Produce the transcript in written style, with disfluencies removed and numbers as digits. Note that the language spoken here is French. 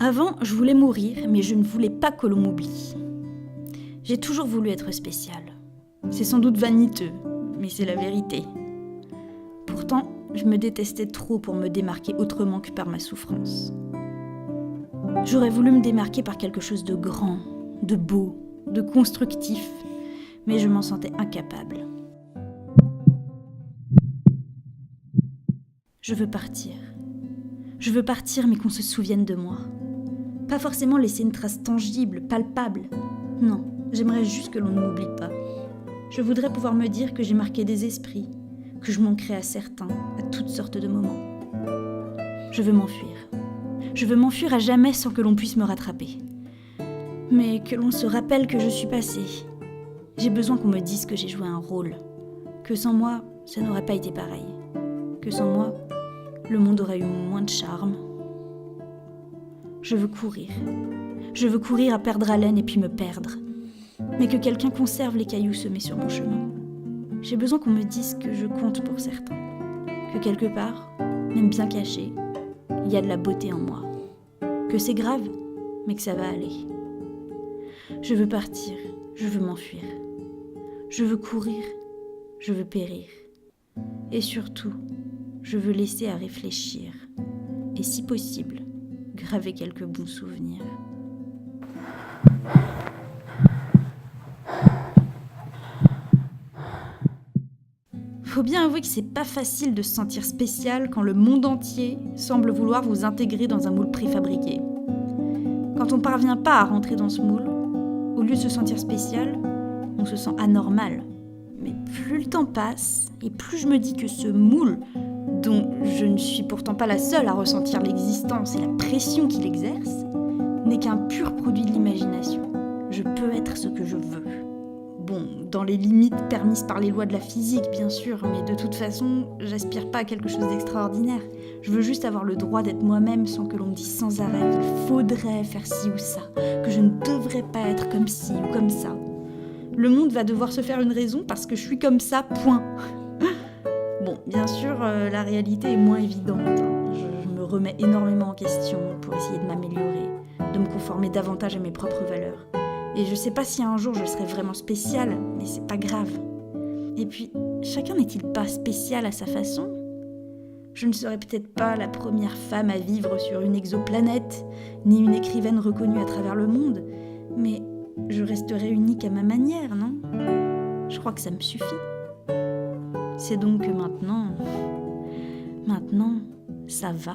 Avant, je voulais mourir, mais je ne voulais pas que l'on m'oublie. J'ai toujours voulu être spéciale. C'est sans doute vaniteux, mais c'est la vérité. Pourtant, je me détestais trop pour me démarquer autrement que par ma souffrance. J'aurais voulu me démarquer par quelque chose de grand, de beau, de constructif, mais je m'en sentais incapable. Je veux partir. Je veux partir, mais qu'on se souvienne de moi. Pas forcément laisser une trace tangible, palpable. Non, j'aimerais juste que l'on ne m'oublie pas. Je voudrais pouvoir me dire que j'ai marqué des esprits, que je manquerai à certains, à toutes sortes de moments. Je veux m'enfuir. Je veux m'enfuir à jamais sans que l'on puisse me rattraper. Mais que l'on se rappelle que je suis passée. J'ai besoin qu'on me dise que j'ai joué un rôle. Que sans moi, ça n'aurait pas été pareil. Que sans moi, le monde aurait eu moins de charme. Je veux courir. Je veux courir à perdre haleine et puis me perdre. Mais que quelqu'un conserve les cailloux semés sur mon chemin. J'ai besoin qu'on me dise que je compte pour certains. Que quelque part, même bien caché, il y a de la beauté en moi. Que c'est grave, mais que ça va aller. Je veux partir, je veux m'enfuir. Je veux courir, je veux périr. Et surtout, je veux laisser à réfléchir. Et si possible, graver quelques bons souvenirs. Faut bien avouer que c'est pas facile de se sentir spécial quand le monde entier semble vouloir vous intégrer dans un moule préfabriqué. Quand on parvient pas à rentrer dans ce moule, au lieu de se sentir spécial, on se sent anormal. Mais plus le temps passe, et plus je me dis que ce moule, dont je ne suis pourtant pas la seule à ressentir l'existence et la pression qu'il exerce, n'est qu'un pur produit de l'imagination. Je peux être ce que je veux. Bon, dans les limites permises par les lois de la physique, bien sûr, mais de toute façon, j'aspire pas à quelque chose d'extraordinaire. Je veux juste avoir le droit d'être moi-même sans que l'on me dise sans arrêt qu'il faudrait faire ci ou ça, que je ne devrais pas être comme ci ou comme ça. Le monde va devoir se faire une raison parce que je suis comme ça, point. Bon, bien sûr, la réalité est moins évidente. Je me remets énormément en question pour essayer de m'améliorer, de me conformer davantage à mes propres valeurs. Et je sais pas si un jour je serai vraiment spéciale, mais c'est pas grave. Et puis, chacun n'est-il pas spécial à sa façon ? Je ne serai peut-être pas la première femme à vivre sur une exoplanète, ni une écrivaine reconnue à travers le monde, mais je resterai unique à ma manière, non ? Je crois que ça me suffit. C'est donc que maintenant, ça va.